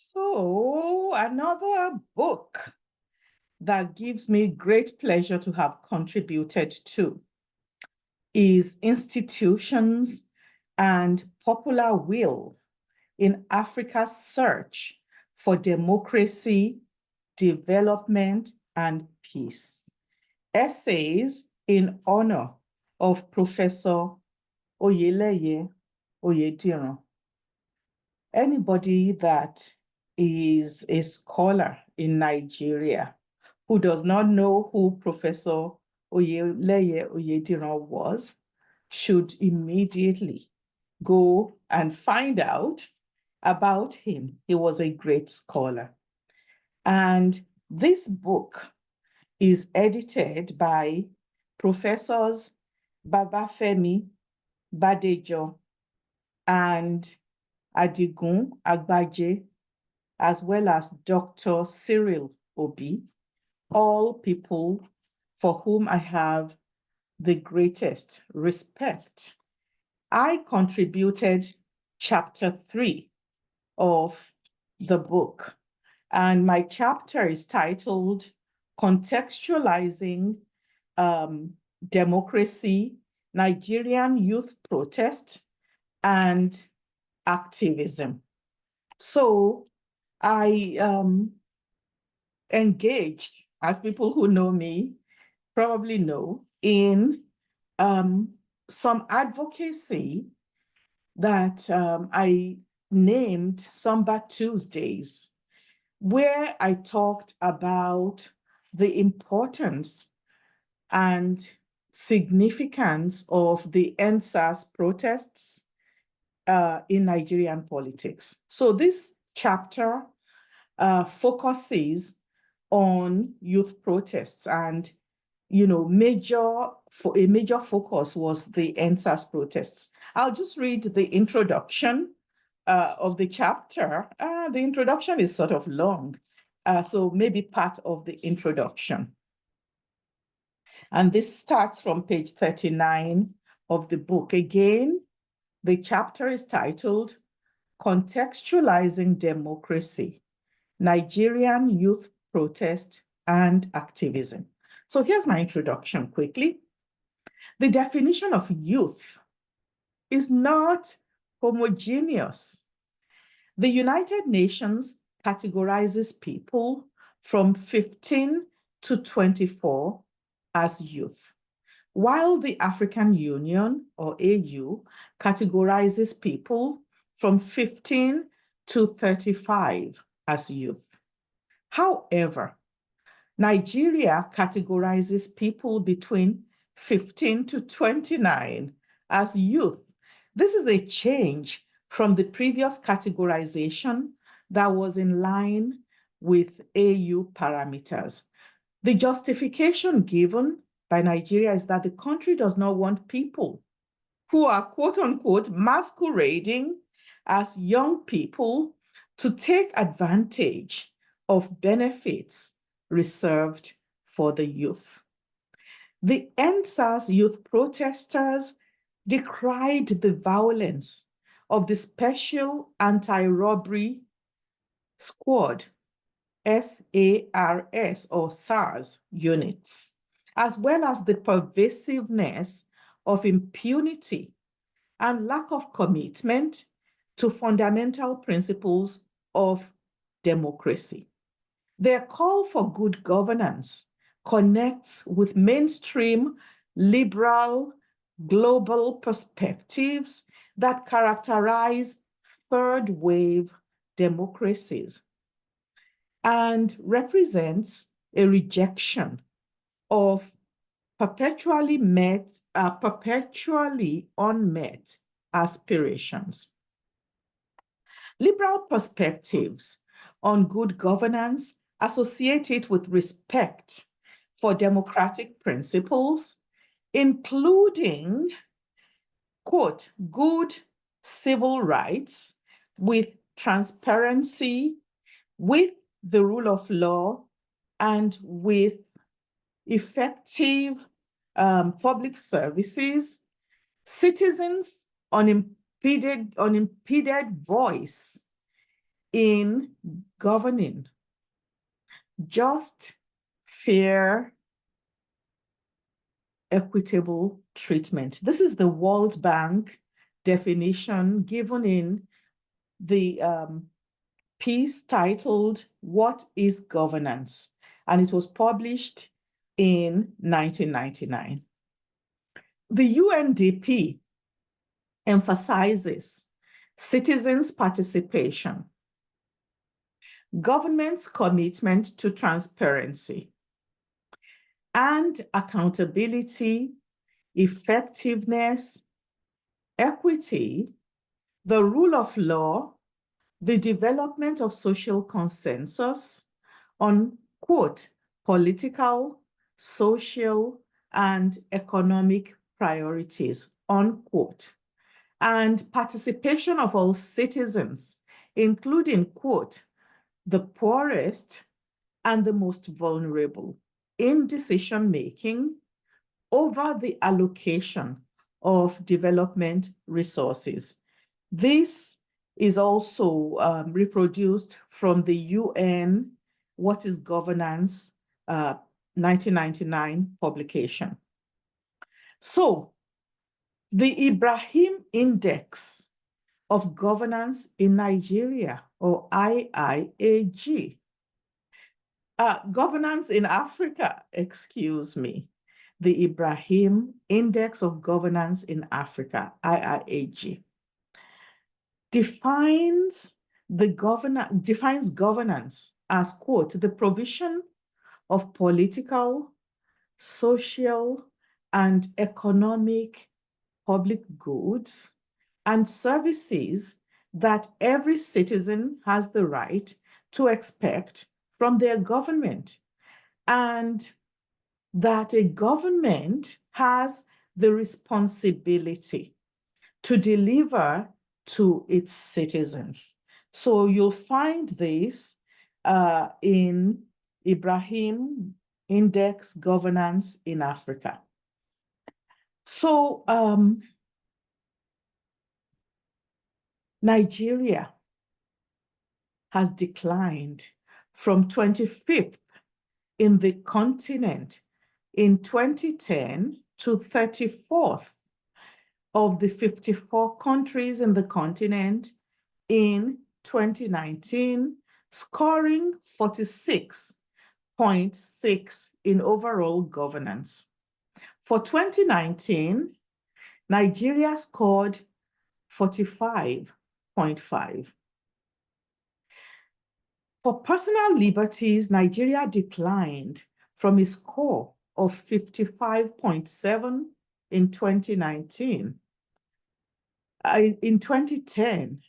So, another book that gives me great pleasure to have contributed to is Institutions and Popular Will in Africa's Search for Democracy, Development, and Peace. Essays in honor of Professor Oyeleye Oyediran. Anybody that is a scholar in Nigeria who does not know who Professor Oyeleye Oyediran was should immediately go and find out about him. He was a great scholar. And this book is edited by Professors Babafemi, Badejo, and Adigun, Agbaje, as well as Dr. Cyril Obi, all people for whom I have the greatest respect. I contributed chapter 3 of the book, and my chapter is titled Contextualizing Democracy, Nigerian Youth Protest, and Activism. So I engaged, as people who know me probably know, in some advocacy that I named Somber Tuesdays, where I talked about the importance and significance of the EndSARS protests in Nigerian politics. So this chapter focuses on youth protests, and a major focus was the EndSARS protests. I'll just read the introduction of the chapter. The introduction is sort of long, so maybe part of the introduction. And this starts from page 39 of the book. Again, the chapter is titled Contextualizing Democracy, Nigerian Youth Protest and Activism. So here's my introduction quickly. The definition of youth is not homogeneous. The United Nations categorizes people from 15 to 24 as youth, while the African Union, or AU, categorizes people from 15 to 35 as youth. However, Nigeria categorizes people between 15 to 29 as youth. This is a change from the previous categorization that was in line with AU parameters. The justification given by Nigeria is that the country does not want people who are quote unquote masquerading as young people to take advantage of benefits reserved for the youth. The EndSARS youth protesters decried the violence of the Special Anti-Robbery Squad, SARS or SARS units, as well as the pervasiveness of impunity and lack of commitment to fundamental principles of democracy. Their call for good governance connects with mainstream liberal global perspectives that characterize third wave democracies and represents a rejection of perpetually unmet aspirations. Liberal perspectives on good governance associate it with respect for democratic principles, including, quote, good civil rights with transparency, with the rule of law, and with effective public services, citizens' unimpeded voice in governing just, fair, equitable treatment. This is the World Bank definition given in the piece titled, "What is Governance?" And it was published in 1999. The UNDP emphasizes citizens' participation, government's commitment to transparency and accountability, effectiveness, equity, the rule of law, the development of social consensus on, quote, political, social, and economic priorities, unquote, and participation of all citizens, including, quote, the poorest and the most vulnerable in decision-making over the allocation of development resources. This is also reproduced from the UN What is Governance 1999 publication. So the Ibrahim Index of Governance in Nigeria, or IIAG, Governance in Africa, excuse me, the Ibrahim Index of Governance in Africa, IIAG, defines governance as, quote, the provision of political, social, and economic public goods and services that every citizen has the right to expect from their government, and that a government has the responsibility to deliver to its citizens. So you'll find this in Ibrahim Index Governance in Africa. So Nigeria has declined from 25th in the continent in 2010 to 34th of the 54 countries in the continent in 2019, scoring 46.6 in overall governance. For 2019, Nigeria scored 45.5. For personal liberties, Nigeria declined from a score of 55.7 in 2019. In 2010,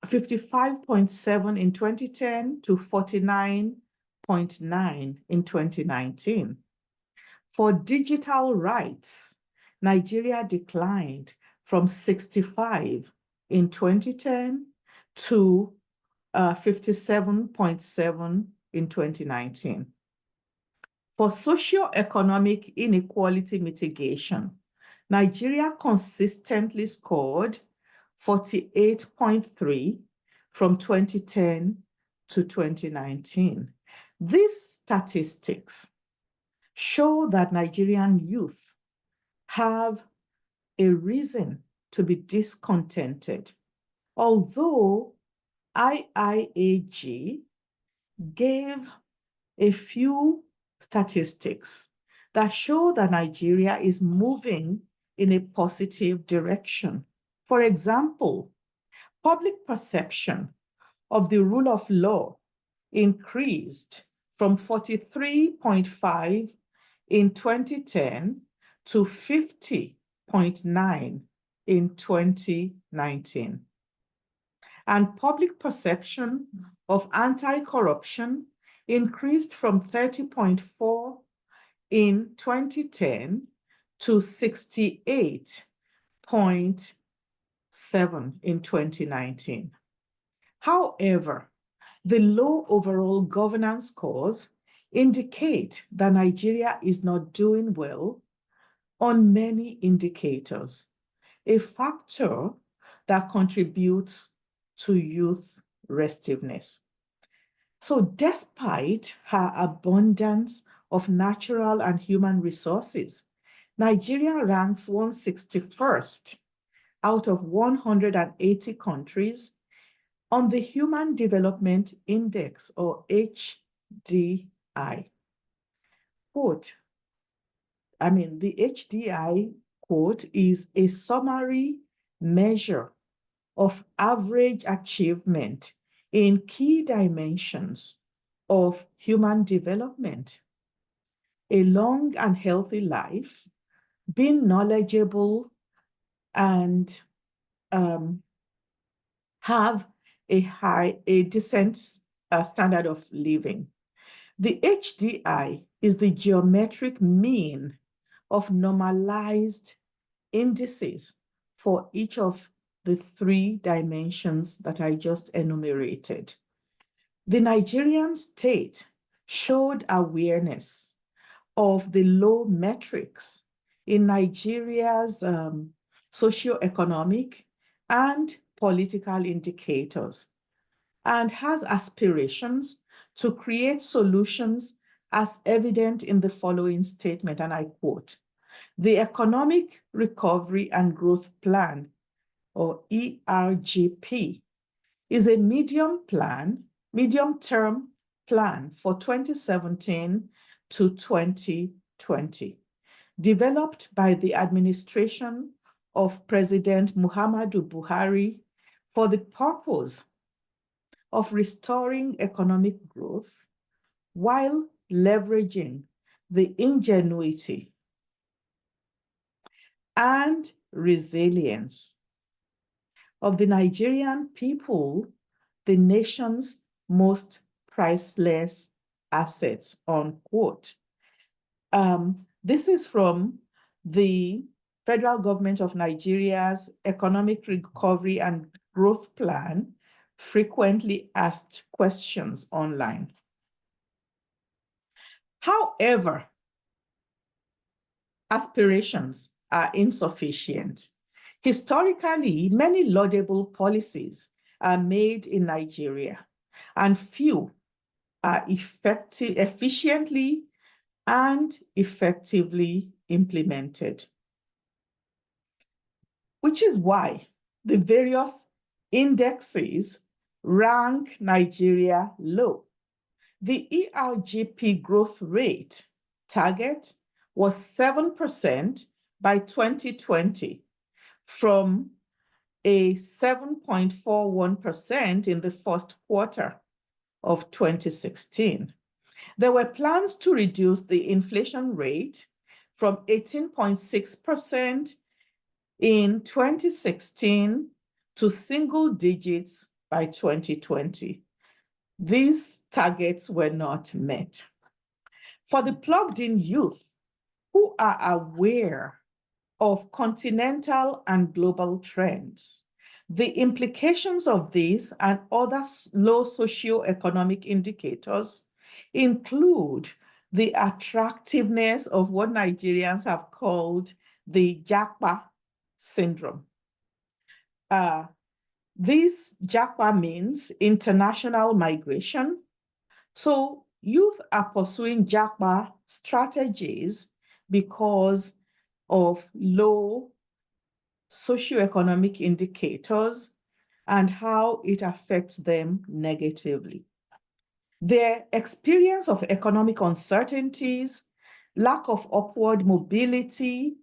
55.7 in 2010 to 49.9 in 2019. For digital rights, Nigeria declined from 65 in 2010 to 57.7 in 2019. For socioeconomic inequality mitigation, Nigeria consistently scored 48.3 from 2010 to 2019. These statistics show that Nigerian youth have a reason to be discontented, although IIAG gave a few statistics that show that Nigeria is moving in a positive direction. For example, public perception of the rule of law increased from 43.5 in 2010 to 50.9 in 2019. And public perception of anti-corruption increased from 30.4 in 2010 to 68.7 in 2019. However, the low overall governance scores indicate that Nigeria is not doing well on many indicators, a factor that contributes to youth restiveness. So despite her abundance of natural and human resources, Nigeria ranks 161st out of 180 countries on the Human Development Index, or HDI. Quote, the HDI, quote, is a summary measure of average achievement in key dimensions of human development: a long and healthy life, being knowledgeable, and have a decent standard of living. The HDI is the geometric mean of normalized indices for each of the three dimensions that I just enumerated. The Nigerian state showed awareness of the low metrics in Nigeria's socioeconomic and political indicators, and has aspirations to create solutions as evident in the following statement, and I quote, "The Economic Recovery and Growth Plan, or ERGP, is a medium-term plan for 2017 to 2020, developed by the administration of President Muhammadu Buhari for the purpose of restoring economic growth while leveraging the ingenuity and resilience of the Nigerian people, the nation's most priceless assets," unquote. This is from the Federal Government of Nigeria's Economic Recovery and Growth Plan, Frequently Asked Questions online. However, aspirations are insufficient. Historically, many laudable policies are made in Nigeria, and few are efficiently and effectively implemented, which is why the various indexes rank Nigeria low. The ERGP growth rate target was 7% by 2020, from a 7.41% in the first quarter of 2016. There were plans to reduce the inflation rate from 18.6% in 2016 to single digits by 2020. These targets were not met. For the plugged-in youth who are aware of continental and global trends, the implications of these and other low socioeconomic indicators include the attractiveness of what Nigerians have called the Japa syndrome. This Japa means international migration. So youth are pursuing Japa strategies because of low socioeconomic indicators and how it affects them negatively. Their experience of economic uncertainties, lack of upward mobility,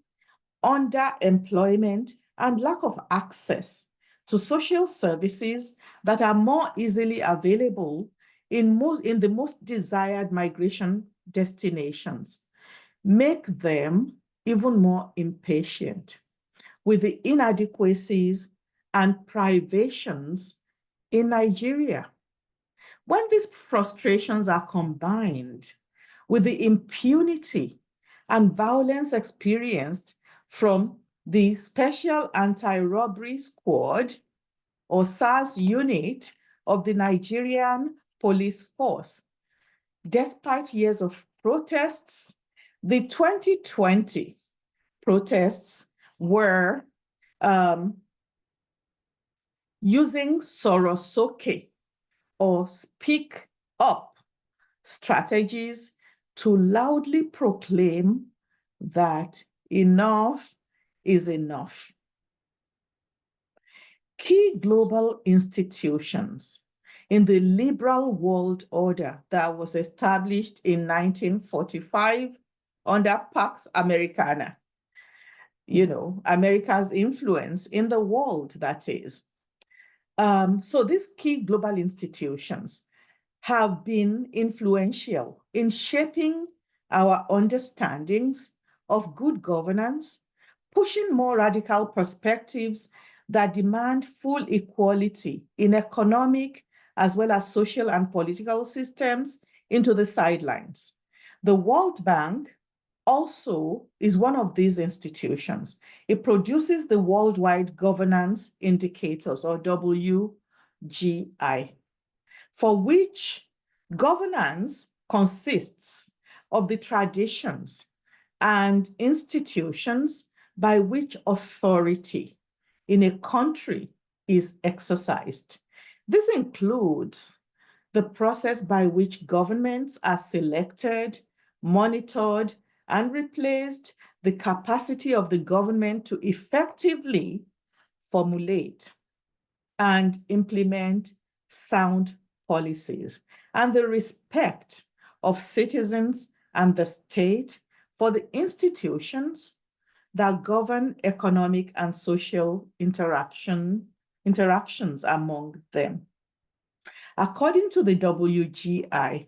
underemployment, and lack of access to social services that are more easily available in the most desired migration destinations make them even more impatient with the inadequacies and privations in Nigeria. When these frustrations are combined with the impunity and violence experienced from the Special Anti-Robbery Squad, or SARS unit of the Nigerian police force, despite years of protests, the 2020 protests were using Sorosoke or speak up strategies to loudly proclaim that enough is enough. Key global institutions in the liberal world order that was established in 1945 under Pax Americana, America's influence in the world, that is. So these key global institutions have been influential in shaping our understandings of good governance, pushing more radical perspectives that demand full equality in economic as well as social and political systems into the sidelines. The World Bank also is one of these institutions. It produces the Worldwide Governance Indicators, or WGI, for which governance consists of the traditions and institutions by which authority in a country is exercised. This includes the process by which governments are selected, monitored, and replaced, the capacity of the government to effectively formulate and implement sound policies, and the respect of citizens and the state for the institutions that govern economic and social interactions among them. According to the WGI,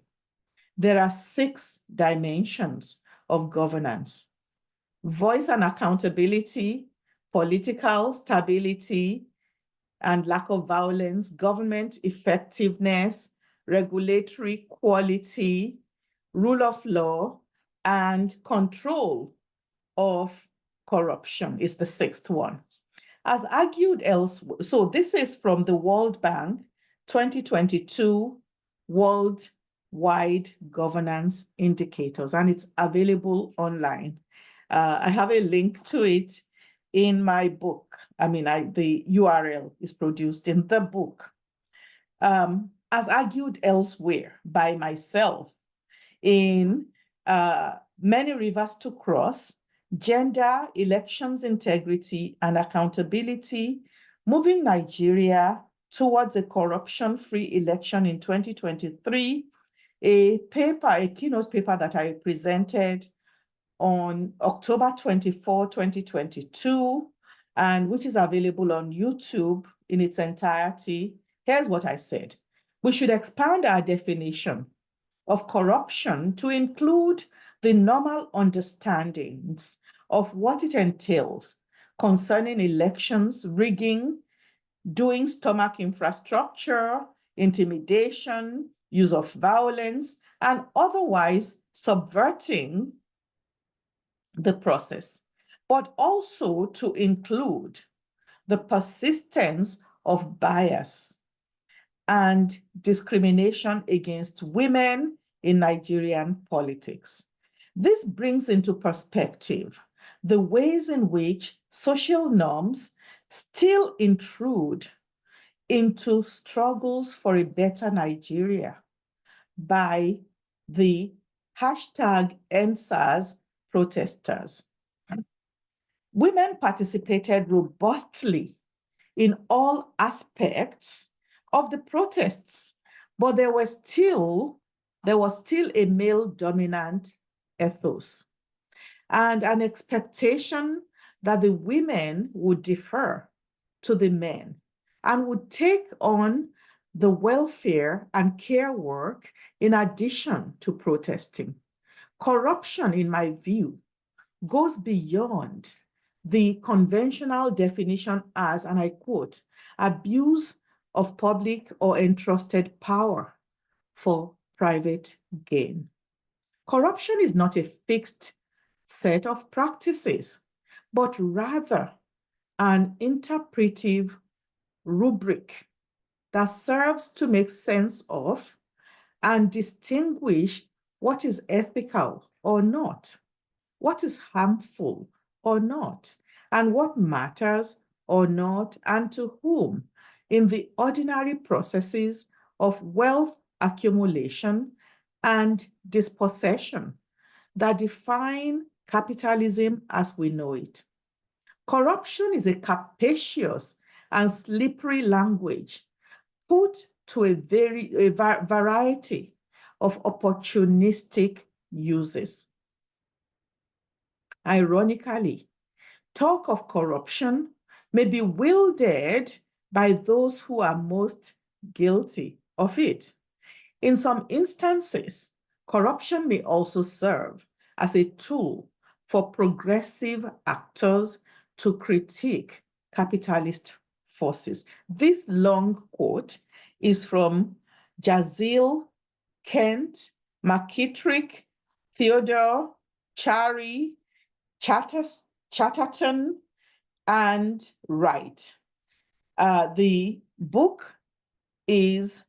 there are 6 dimensions of governance: voice and accountability, political stability and lack of violence, government effectiveness, regulatory quality, rule of law, and control of corruption is the 6th one. As argued elsewhere, so this is from the World Bank 2022 Worldwide Governance Indicators, and it's available online. I have a link to it in my book. The URL is produced in the book. As argued elsewhere by myself in Many Rivers to Cross, Gender, Elections Integrity and Accountability, Moving Nigeria Towards a Corruption-Free Election in 2023, a keynote paper that I presented on October 24, 2022, and which is available on YouTube in its entirety. Here's what I said. We should expand our definition of corruption to include the normal understandings of what it entails concerning elections, rigging, doing stomach infrastructure, intimidation, use of violence, and otherwise subverting the process, but also to include the persistence of bias and discrimination against women in Nigerian politics. This brings into perspective the ways in which social norms still intrude into struggles for a better Nigeria by the #EndSARS protesters. Women participated robustly in all aspects of the protests, but there was still a male-dominant ethos and an expectation that the women would defer to the men and would take on the welfare and care work in addition to protesting. Corruption, in my view, goes beyond the conventional definition as, and I quote, abuse of public or entrusted power for private gain. Corruption is not a fixed set of practices, but rather an interpretive rubric that serves to make sense of and distinguish what is ethical or not, what is harmful or not, and what matters or not, and to whom in the ordinary processes of wealth accumulation and dispossession that define capitalism as we know it. Corruption is a capacious and slippery language put to a variety of opportunistic uses. Ironically, talk of corruption may be wielded by those who are most guilty of it. In some instances, corruption may also serve as a tool for progressive actors to critique capitalist forces. This long quote is from Jazil, Kent, McKittrick, Theodore, Chari, Chatterton, and Wright. The book is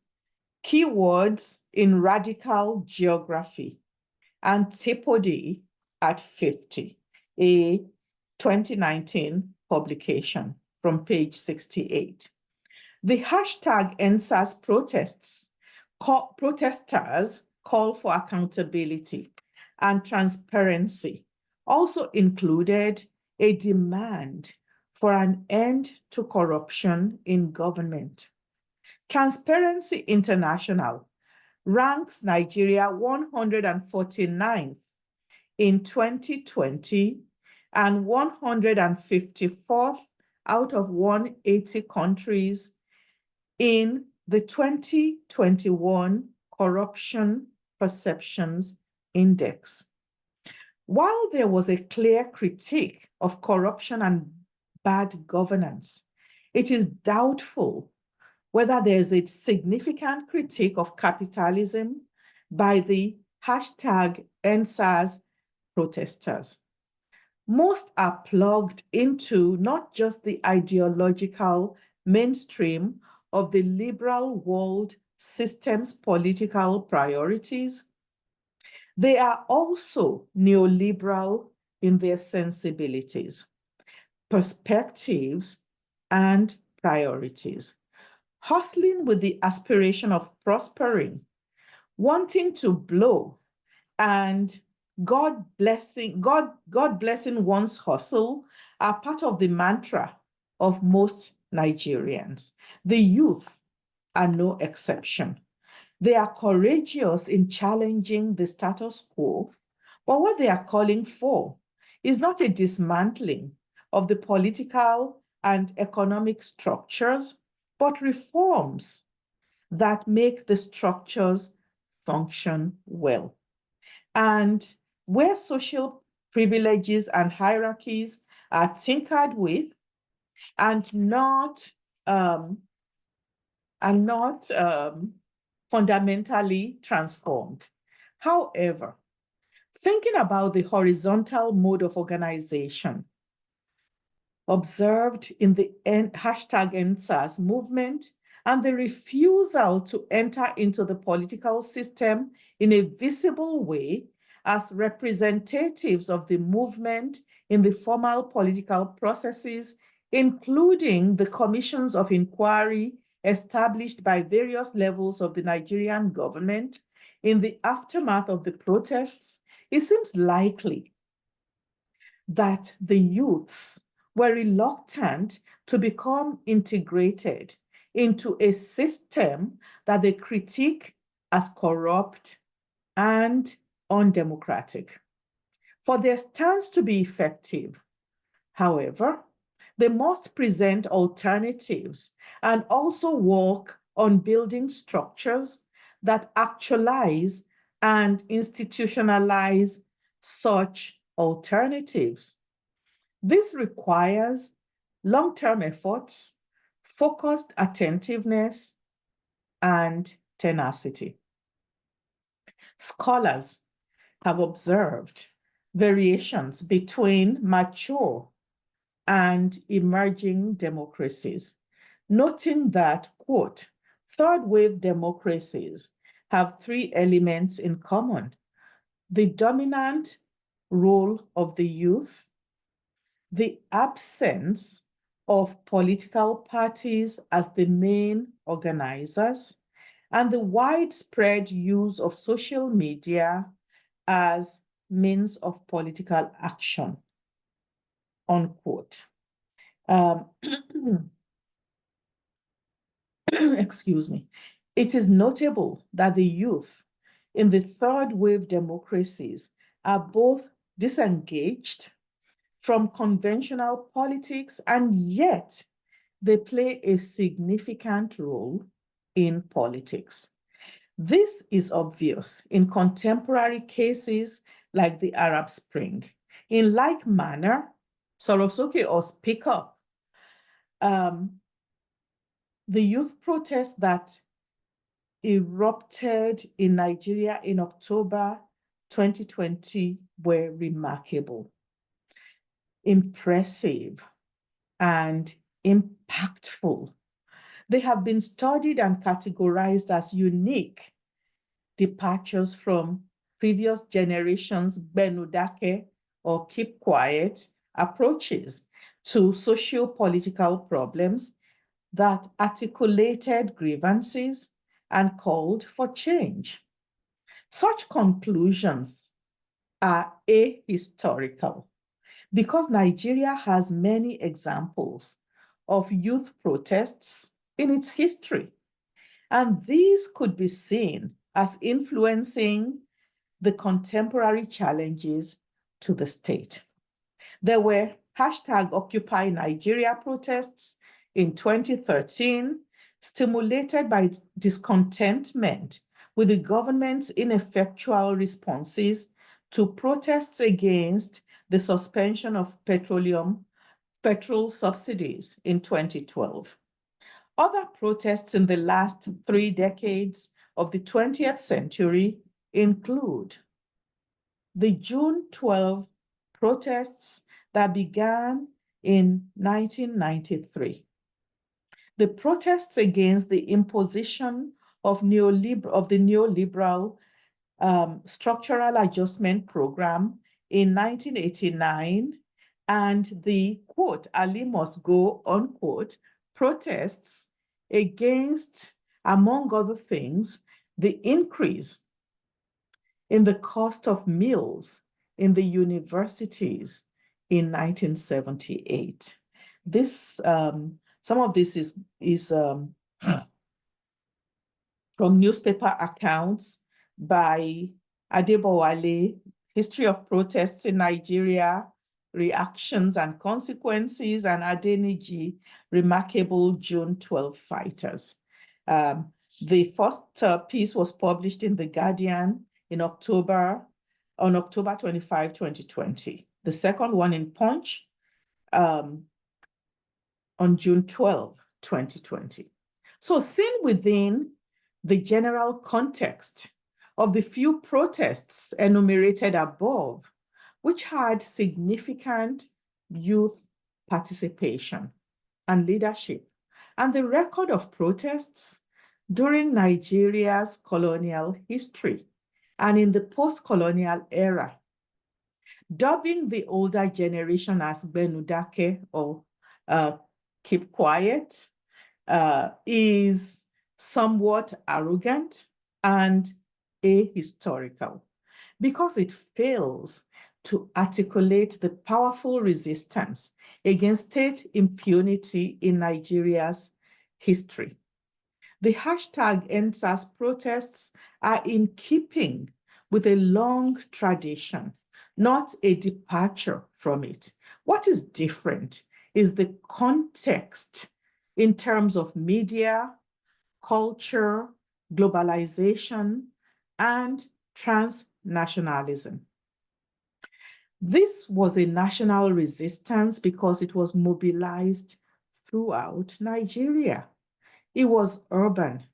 Keywords in Radical Geography, Antipody at 50, a 2019 publication from page 68. The hashtag EndSARS protesters call for accountability and transparency also included a demand for an end to corruption in government. Transparency International ranks Nigeria 149th in 2020 and 154th out of 180 countries in the 2021 Corruption Perceptions Index. While there was a clear critique of corruption and bad governance, it is doubtful whether there is a significant critique of capitalism by the hashtag EndSARS protesters. Most are plugged into not just the ideological mainstream of the liberal world system's political priorities, they are also neoliberal in their sensibilities, perspectives, and priorities, hustling with the aspiration of prospering, wanting to blow, and God blessing one's hustle are part of the mantra of most Nigerians. The youth are no exception. They are courageous in challenging the status quo, but what they are calling for is not a dismantling of the political and economic structures, but reforms that make the structures function well. And where social privileges and hierarchies are tinkered with and not fundamentally transformed. However, thinking about the horizontal mode of organization observed in the hashtag EndSARS movement and the refusal to enter into the political system in a visible way as representatives of the movement in the formal political processes, including the commissions of inquiry established by various levels of the Nigerian government in the aftermath of the protests, it seems likely that the youths were reluctant to become integrated into a system that they critique as corrupt and undemocratic. For their stance to be effective, however, they must present alternatives and also work on building structures that actualize and institutionalize such alternatives. This requires long-term efforts, focused attentiveness, and tenacity. Scholars have observed variations between mature and emerging democracies, noting that, quote, third-wave democracies have three elements in common: the dominant role of the youth, the absence of political parties as the main organizers, and the widespread use of social media as means of political action, unquote. Excuse me. It is notable that the youth in the third wave democracies are both disengaged from conventional politics, and yet they play a significant role in politics. This is obvious in contemporary cases like the Arab Spring. In like manner, Sorosoke or Speak Up, the youth protests that erupted in Nigeria in October 2020 were remarkable, impressive, and impactful. They have been studied and categorized as unique departures from previous generations' Benudake or keep quiet approaches to socio-political problems that articulated grievances and called for change. Such conclusions are ahistorical because Nigeria has many examples of youth protests in its history, and these could be seen as influencing the contemporary challenges to the state. There were #Occupy Nigeria protests in 2013, stimulated by discontentment with the government's ineffectual responses to protests against the suspension of petrol subsidies in 2012. Other protests in the last 3 decades of the 20th century include the June 12 protests that began in 1993. The protests against the imposition of the neoliberal structural adjustment program in 1989 and the, quote, Ali must go, unquote, protests against, among other things, the increase in the cost of meals in the universities in 1978. This, some of this is from newspaper accounts by Adebowale, History of Protests in Nigeria, Reactions and Consequences, and Adeniji, Remarkable June 12 Fighters. The first piece was published in The Guardian on October 25, 2020. The second one in Punch on June 12, 2020. So seen within the general context of the few protests enumerated above, which had significant youth participation and leadership, and the record of protests during Nigeria's colonial history and in the post-colonial era, dubbing the older generation as Benudake or keep quiet is somewhat arrogant and ahistorical because it fails to articulate the powerful resistance against state impunity in Nigeria's history. The #EndSARS protests are in keeping with a long tradition, not a departure from it. What is different is the context in terms of media, culture, globalization, and transnationalism. This was a national resistance because it was mobilized throughout Nigeria. It was urban,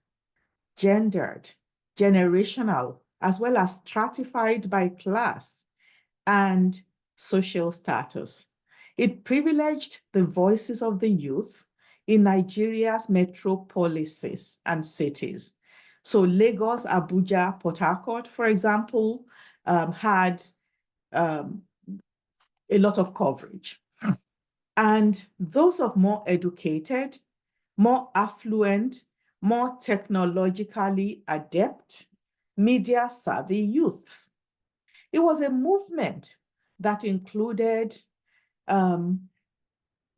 gendered, generational, as well as stratified by class and social status. It privileged the voices of the youth in Nigeria's metropolises and cities. So Lagos, Abuja, Port Harcourt, for example, had a lot of coverage. And those of more educated, more affluent, more technologically adept, media-savvy youths. It was a movement that included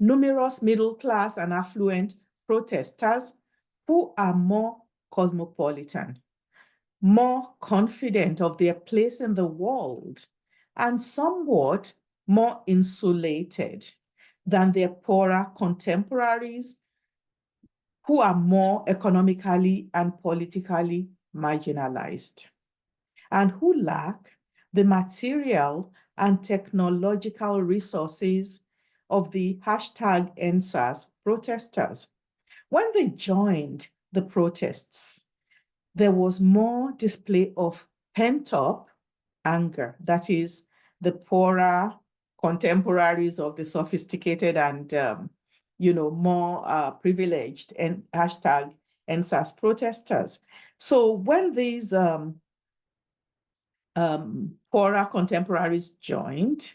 numerous middle-class and affluent protesters who are more cosmopolitan, more confident of their place in the world, and somewhat more insulated than their poorer contemporaries who are more economically and politically marginalized, and who lack the material and technological resources of the #EndSARS protesters. When they joined the protests, there was more display of pent-up anger. That is, the poorer contemporaries of the sophisticated and more privileged and #EndSARS protesters. So when these poorer contemporaries joined,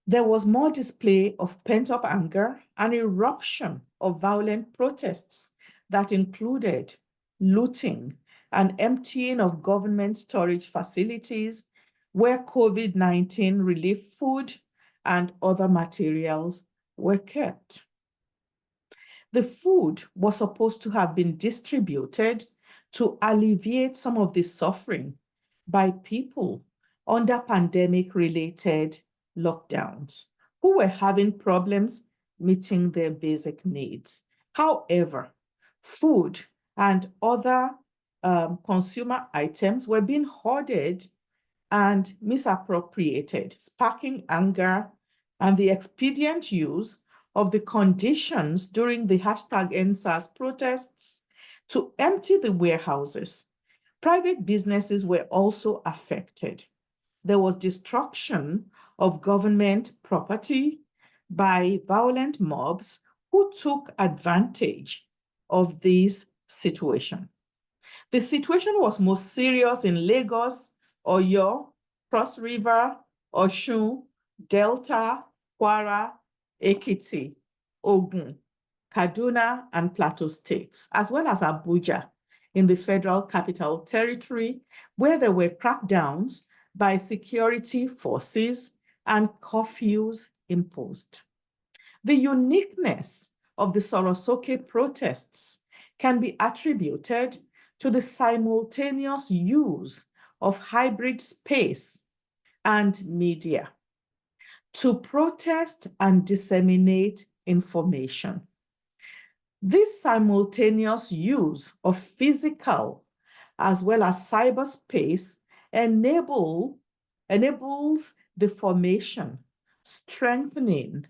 there was more display of pent-up anger and eruption of violent protests that included looting and emptying of government storage facilities where COVID-19 relief food and other materials were kept. The food was supposed to have been distributed to alleviate some of the suffering by people under pandemic-related lockdowns who were having problems meeting their basic needs. However, food and other consumer items were being hoarded and misappropriated, sparking anger and the expedient use of the conditions during the #EndSARS protests to empty the warehouses. Private businesses were also affected. There was destruction of government property by violent mobs who took advantage of this situation. The situation was most serious in Lagos, Oyo, Cross River, Osun, Delta, Kwara, Ekiti, Ogun, Kaduna, and Plateau states, as well as Abuja in the Federal Capital Territory, where there were crackdowns by security forces and curfews imposed. The uniqueness of the Sorosoke protests can be attributed to the simultaneous use of hybrid space and media to protest and disseminate information. This simultaneous use of physical as well as cyberspace enables the formation, strengthening,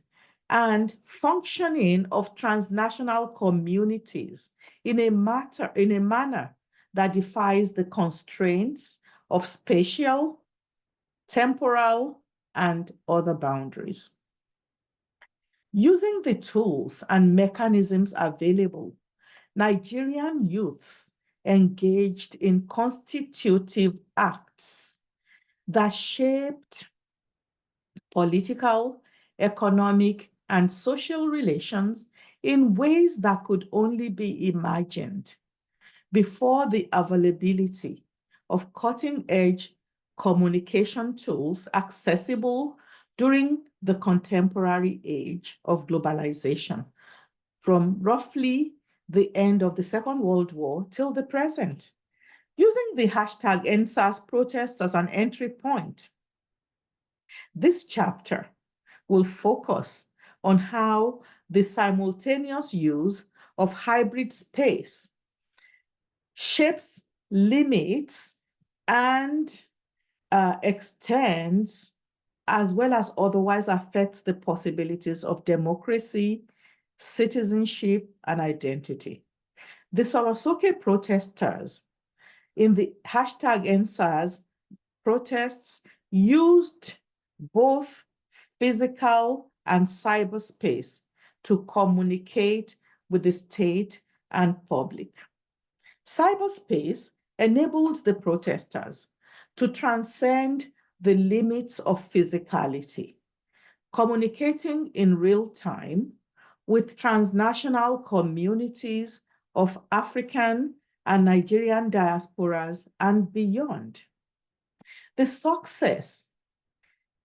and functioning of transnational communities in a manner that defies the constraints of spatial, temporal, and other boundaries. Using the tools and mechanisms available, Nigerian youths engaged in constitutive acts that shaped political, economic, and social relations in ways that could only be imagined before the availability of cutting-edge communication tools accessible during the contemporary age of globalization, from roughly the end of the Second World War till the present. Using the #EndSARS protests as an entry point, this chapter will focus on how the simultaneous use of hybrid space shapes, limits, and extends, as well as otherwise affects the possibilities of democracy, citizenship, and identity. The Sorosoke protesters in the #EndSARS protests used both physical and cyberspace to communicate with the state and public. Cyberspace enabled the protesters to transcend the limits of physicality, communicating in real time with transnational communities of African and Nigerian diasporas and beyond. The success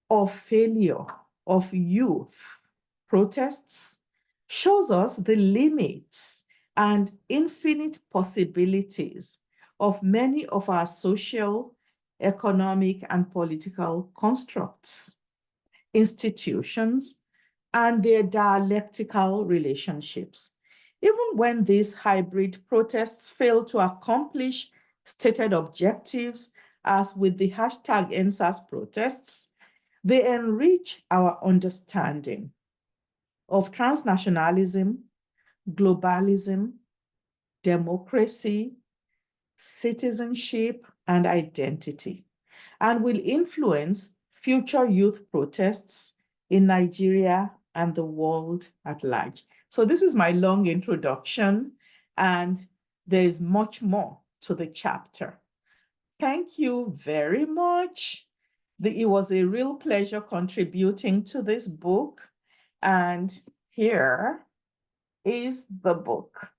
or failure of youth protests shows us the limits and infinite possibilities of many of our social, economic, and political constructs, institutions, and their dialectical relationships. Even when these hybrid protests fail to accomplish stated objectives, as with the hashtag #EndSARS protests, they enrich our understanding of transnationalism, globalism, democracy, citizenship, and identity, and will influence future youth protests in Nigeria and the world at large. So this is my long introduction, and there is much more to the chapter. Thank you very much. It was a real pleasure contributing to this book. And here is the book.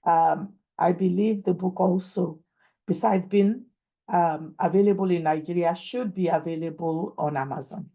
I believe the book also, besides being available in Nigeria, should be available on Amazon.